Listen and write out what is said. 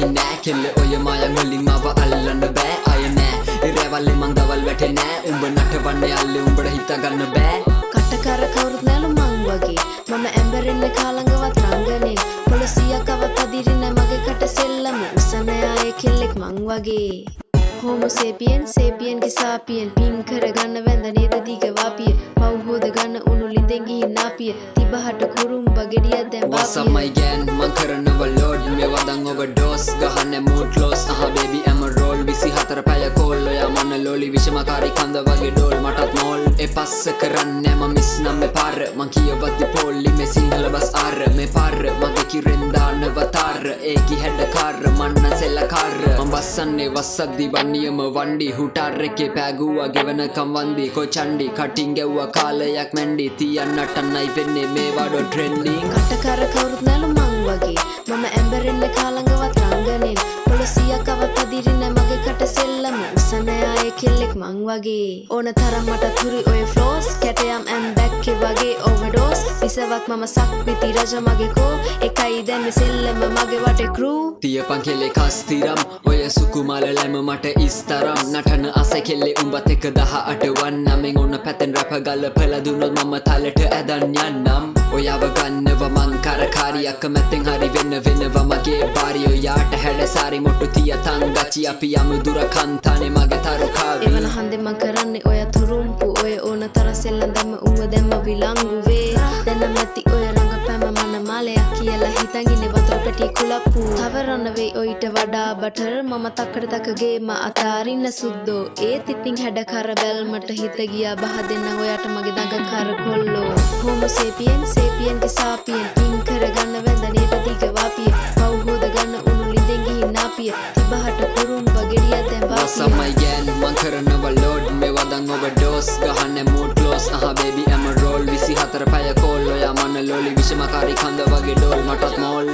වහින්නේ කෙල්ල ඔය මායන් වලින් මාව අල්ලන්න බෑ අය නෑ ඉරවල්ලේ මං දවල් වැටේ නෑ උඹ නටවන්නේ අල්ලේ උඹට හිතා ගන්න බෑ කටකර කවුරුත් නැලු මං වගේ මම ඇම්බරෙන්නේ කාලංගවත් රංගනේ පොලිසියකව පදිරින මගේ කට සෙල්ලම උසන ආයේ කෙල්ලෙක් මං වගේ Homo sapien sapien ki sapien pin kar ganna wenda neda diga wapiya paw hoda ganna unu linden gihin napiya tibahata kurumba gediya den wapiya What's up my gang man karanawa load me wadan overdose gahanne mood close aha baby I'm a roll 24 පැය call ඔයා මන ලෝලි විෂමකාරී කන්ද වගේ doll මටත් මෝල් ඒ පස්ස කරන්නේ මම miss නම් මේ පාර මං කියවද්දි පොල්ලි මේ සිංහල බස් ආර මේ පාර මගේ කිරෙන් දානව තාර ඒකි හැඩකාර මන්න සෙල්ලකාර මම බස්සන්නේ වස්සද්දි නියම වණ්ඩි හුටාර් එකේ පෑගුවා ගෙවනකම් වන්දි කොචණ්ඩි කටින් ගැව්වා කාලයක් මැන්ඩි තියන්නට නයි වෙන්නේ මේ වඩෝ ට්‍රෙන්ඩින් කටකර කවුරුත් නැලු මං වගේ මම ඇම්බරෙන්නේ කාලංගවත් රංගනේ පොලිසියකව පදිරින මගේ කට සෙල්ලම උසන ආයේ කෙල්ලෙක් මං වගේ ඕන තරම් මට තුරි ඔය ෆ්ලෝස් කැටයම් ඇන් බැක්කේ වගේ ඕවර්ඩෝස් විසවක් මම සක්විති රජ මගේ කෝ එකයි දැන් මේ සෙල්ලම මගේ වටේ ක්‍රූ තියපන් කෙලේ කස්තිරම් ඔය සුකුමාල ලැම මට ඉස්තරම් නටන අස කෙල්ලේ උඹත් එක 18 වන්නමෙන් ඔන්න පැතෙන් රැප ගල්පලා දුන්නොත් මම තලට ඇදන් යන්නම් ඔයව ගන්නව මං කරකාරියක් මැත්තෙන් හරි වෙන්න වෙනවා මගේ බාරි ඔයාට හැඩසාරි මොට්ටු තියතන් ගචි අපි යමු දුර කන්තනේ මගේ තරුකාවි එවන හන්දේ මං කරන්නේ ඔය තුරුම්පු ඔය ඕන තර සෙල්ලම් දැම්ම උඹ දැම්ම විලංගු වේ දැන් නැති ඔය රංගපෑම මන මාලයක් කියලා හිතන් ඉන්නේ වතුර පැටි කුලප්පු තවරන්න වෙයි ඔයිට වඩා බටර් මම තක්කඩ තකගේ ම අතාරින්න සුද්දෝ ඒත් ඉතින් හැඩකර බැල්මට හිත ගියා බහ දෙන්න ඔයාට මගේ දඟ කර කොල්ලෝ Homo sapien sapien ki sapien pin කර ගන්න වැඳ නේද දිග වාපිය පව් හොද ගන්න උණු ලිඳෙන් ගිහින් නාපිය තිබහට කුරුම්බ ගෙඩිය දැන් What's up my gang man කරනව load මේ වදන් overdose ගහන්නේ mood close aha baby I'm a roll 24 පැය කෝල් ඔයා මන ලෝලි විෂමකාරී කන්ද වගේ ඩෝල් මටත් මෝල්